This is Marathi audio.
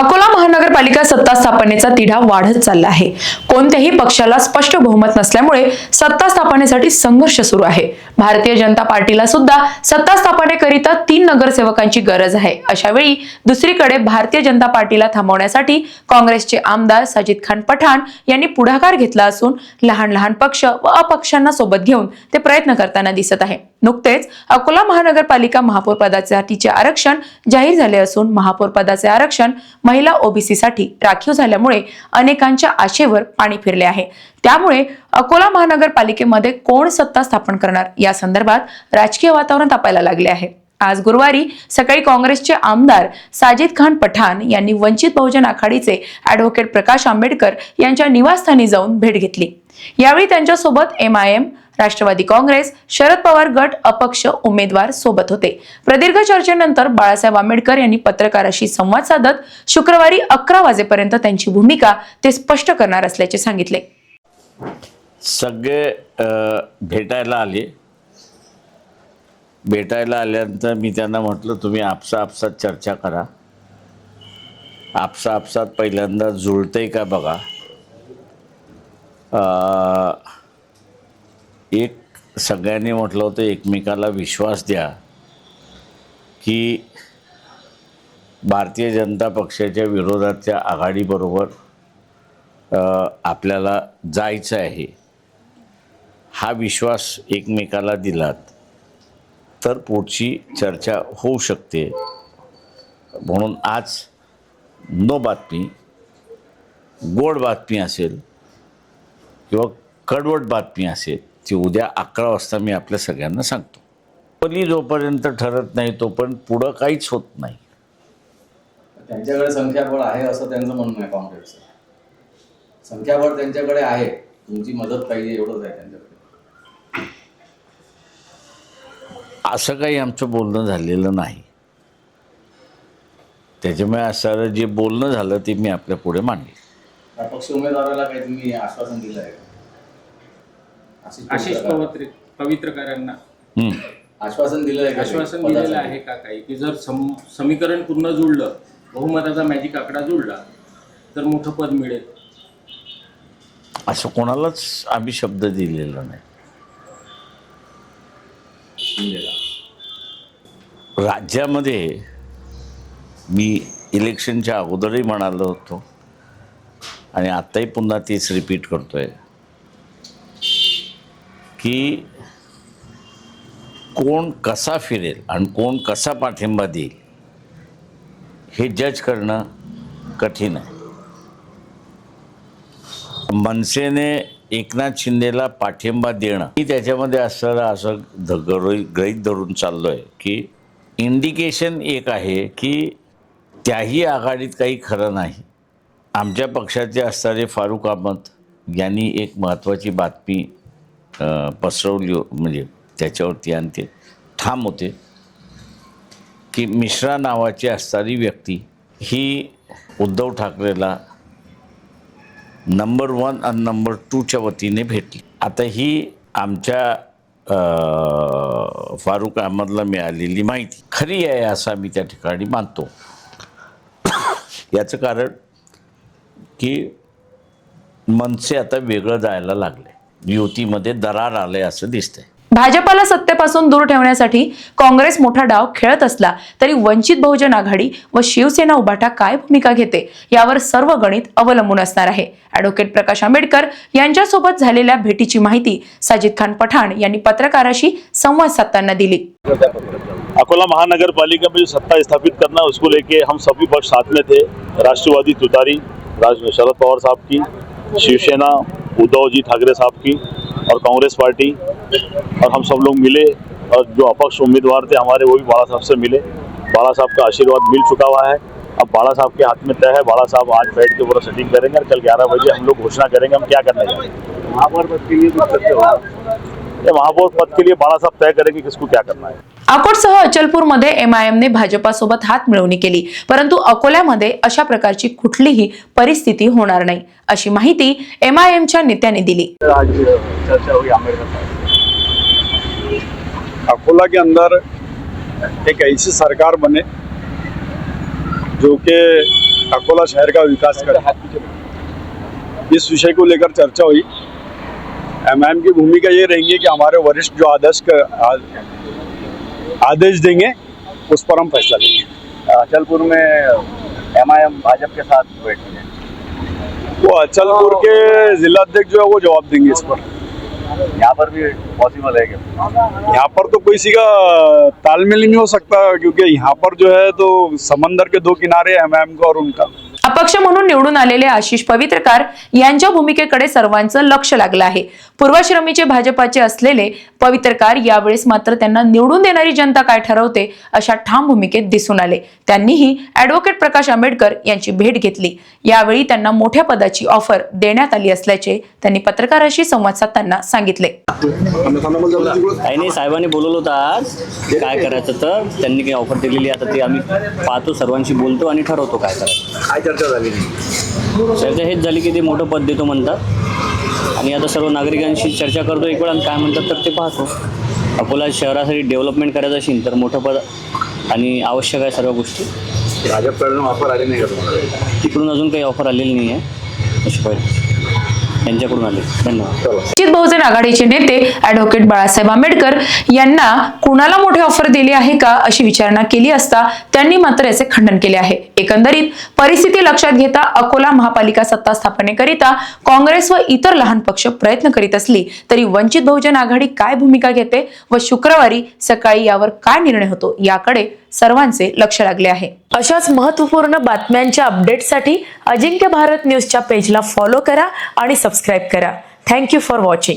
अकोला महानगरपालिका सत्ता स्थापनेचा तिढा वाढत चालला आहे। कोणत्याही पक्षाला स्पष्ट बहुमत नसल्यामुळे सत्ता स्थापनेसाठी संघर्ष सुरू आहे। भारतीय जनता पार्टीला सुद्धा सत्ता स्थापनेकरिता 3 नगरसेवकांची गरज आहे। अशा वेळी दुसरीकडे भारतीय जनता पार्टीला थांबवण्यासाठी काँग्रेसचे आमदार साजिद खान पठाण यांनी पुढाकार घेतला असून लहान लहान पक्ष व अपक्षांना सोबत घेऊन ते प्रयत्न करताना दिसत आहे। नुकतेच अकोला महानगरपालिका महापौर पदासाठीचे आरक्षण जाहीर झाले असून महापौर पदाचे आरक्षण महिला ओबीसी साठी राखीव झाल्यामुळे अनेकांच्या आशेवर पाणी फिरले आहे। त्यामुळे अकोला महानगरपालिकेमध्ये कोण सत्ता स्थापन करणार या संदर्भात राजकीय वातावरण तापायला लागले आहे। आज गुरुवारी सकाळी काँग्रेसचे आमदार साजिद खान पठाण यांनी वंचित बहुजन आघाडीचे ॲडव्होकेट प्रकाश आंबेडकर यांच्या निवासस्थानी जाऊन भेट घेतली। यावेळी त्यांच्यासोबत एमआयएम, राष्ट्रवादी काँग्रेस, शरद पवार गट अपक्ष उमेदवार सोबत होते। प्रदीर्घ चर्चेनंतर बाळासाहेब आंबेडकर यांनी पत्रकारांशी संवाद साधत शुक्रवारी 11 वाजेपर्यंत त्यांची भूमिका ते स्पष्ट करणार असल्याचे सांगितले। सगळे भेटायला आल्यानंतर मी त्यांना म्हटलं, तुम्ही आपसात चर्चा करा, आपसात पहिल्यांदा जुळतंय का बघा। एक सगळ्यांनी म्हटलं होतं, एकमेकाला विश्वास द्या की भारतीय जनता पक्षाच्या विरोधातल्या आघाडीबरोबर आपल्याला जायचं आहे। हा विश्वास एकमेकाला दिलात तर पुढची चर्चा होऊ शकते। म्हणून आज नो बातमी, गोड बातमी असेल किंवा कडवट बातमी असेल ती उद्या 11 वाजता मी आपल्या सगळ्यांना सांगतो। पहिली जोपर्यंत ठरत नाही तोपर्यंत पुढं काहीच होत नाही। त्यांच्याकडे संख्याबळ आहे असं त्यांचं म्हणणं आहे। काँग्रेसचं संख्याबळ त्यांच्याकडे आहे, तुमची मदत पाहिजे एवढंच आहे त्यांच्याकडे। असं काही आमचं बोलणं झालेलं नाही। त्याच्यामुळे असं जे बोलणं झालं ते मी आपल्या पुढे मांडले। अपक्ष उमेदवाराला काही तुम्ही आश्वासन दिलं आहे? आशिष पवित्रकरांना आश्वासन दिलं आहे? आश्वासन दिलेलं आहे का काही की जर समीकरण पूर्ण जुळलं, बहुमताचा मॅजिक आकडा जुळला तर मोठं पद मिळेल? असं कोणालाच आम्ही शब्द दिलेला नाही। राज्यामध्ये मी इलेक्शनच्या अगोदरही म्हणालो होतो आणि आत्ताही पुन्हा तेच रिपीट करतोय की कोण कसा फिरेल आणि कोण कसा पाठिंबा देईल हे जज करणं कठीण आहे। मनसेने एकनाथ शिंदेला पाठिंबा देणं ही त्याच्यामध्ये असं गृहीत धरून चाललो आहे की इंडिकेशन एक आहे की त्याही आघाडीत काही खरं नाही। आमच्या पक्षाचे असणारे फारुख अहमद यांनी एक महत्त्वाची बातमी पसरवली, म्हणजे त्याच्यावरती आणि ते ठाम होते की मिश्रा नावाची असणारी व्यक्ती ही उद्धव ठाकरेला नंबर 1 आणि नंबर 2च्या वतीने भेटली। आता ही आमच्या फारुख अहमदला मिळालेली माहिती खरी आहे असं आम्ही त्या ठिकाणी मानतो। याचं कारण की मनसे आता वेगळं जायला लागले, युतीमध्ये दरार आले असं दिसतंय। भाजपला सत्तेपासून दूर ठेवण्यासाठी काँग्रेस मोठा डाव खेळत असला तरी वंचित बहुजन आघाडी व शिवसेना उभाटा काय भूमिका घेते यावर सर्व गणित अवलंबून असणार आहे। ॲडव्होकेट प्रकाश आंबेडकर यांच्यासोबत झालेल्या भेटीची माहिती साजिद खान पठाण यांनी पत्रकारांशी संवाद साधताना दिली। अकोला महानगरपालिका में जो सत्ता स्थापित करना उसको लेके हम सभी पक्ष साथ में थे। राष्ट्रवादी तुतारी शरद पवार साहब की, शिवसेना उद्धव जी ठाकरे साहब की और कांग्रेस पार्टी, और हम सब लोग मिले और जो अपक्ष उम्मीदवार थे हमारे वो भी बाला साहब से मिले। बाला साहब का आशीर्वाद मिल चुका हुआ है। अब बाला साहब के हाथ में तय है। बाला साहब आज बैठ के पूरा सेटिंग करेंगे और कल 11 बजे हम लोग घोषणा करेंगे हम क्या करने जा रहे हैं। महापौर पद के लिए महापौर पद के लिए बाला साहब तय करेंगे किसको क्या करना है। अकोटसह अचलपूरमध्ये एमआयएमने भाजपासोबत हात मिळवणी केली, परंतु अकोल्यामध्ये अशा प्रकारची कुठलीही परिस्थिती होणार नाही अशी माहिती एमआयएमच्या नेत्यांनी दिली। आज चर्चा हुई आंबेडकर साहब, अकोला के अंदर एक ऐसी सरकार बने जो कि अकोला शहर का विकास करे, इस विषय को लेकर चर्चा हुई। एमआईएम की भूमिका ये रहेंगी कि हमारे वरिष्ठ जो आदेश देंगे उस पर हम फैसला लेंगे। अचलपुर में एमआईएम भाजपा के साथ बैठी है, वो अचलपुर के जिला अध्यक्ष जो है वो जवाब देंगे इस पर। यहाँ पर भी पॉसिबल है क्या? यहाँ पर तो किसी का तालमेल नहीं हो सकता, क्योंकि यहाँ पर जो है तो समंदर के दो किनारे एमआईएम का और उनका। अपक्ष म्हणून निवडून आलेले आशिष पवित्रकार यांच्या भूमिकेकडे सर्वांचं लक्ष लागलं आहे। पूर्वाश्रमीचे भाजपाचे असलेले पवित्रकार यावेळेस मात्र त्यांना निवडून देणारी जनता काय ठरवते अशा ठाम भूमिकेत दिसून आले। त्यांनीही ॲडव्होकेट प्रकाश आंबेडकर यांची भेट घेतली। यावेळी त्यांना मोठ्या पदाची ऑफर देण्यात आली असल्याचे त्यांनी पत्रकारांशी संवाद साधताना सांगितले। काही नाही, साहेबांनी बोलवलं होतं आज काय करायचं, तर त्यांनी काही ऑफर दिलेली, आता ती आम्ही पाहतो, सर्वांशी बोलतो आणि ठरवतो काय करायचं। काय चर्चा झाली? चर्चा हेच झाली की ते मोठं पद देतो म्हणतात आणि आता सर्व नागरिकांशी चर्चा करतो एक वेळ आणि काय म्हणतात तर ते पाहतो। अकोला शहरासाठी डेव्हलपमेंट करायचं असेल तर मोठं पद आणि आवश्यक आहे सर्व गोष्टी। भाजपकडून ऑफर आली नाही का तुम्हाला? तिकडून अजून काही ऑफर आलेली नाही आहे, अशी पाहिजे त्यांच्याकडून आले। धन्यवाद। वंचित बहुजन आघाडीचे नेते ॲडव्होकेट बाळासाहेब आंबेडकर यांना कुणाला मोठी ऑफर दिली आहे का अशी विचारणा केली असता त्यांनी मात्र याचे खंडन केले आहे। एकंदरीत परिस्थिती लक्षात घेता अकोला महापालिका सत्ता स्थापनेकरिता काँग्रेस व इतर लहान पक्ष प्रयत्न करीत असली तरी वंचित बहुजन आघाडी काय भूमिका घेते व शुक्रवारी सकाळी यावर काय निर्णय होतो याकडे सर्वांचे लक्ष लागले आहे। अशाच महत्त्वपूर्ण बातम्यांच्या अपडेटसाठी अजिंक्य भारत न्यूजच्या पेजला फॉलो करा आणि सबस्क्राइब करा। Thank you for watching.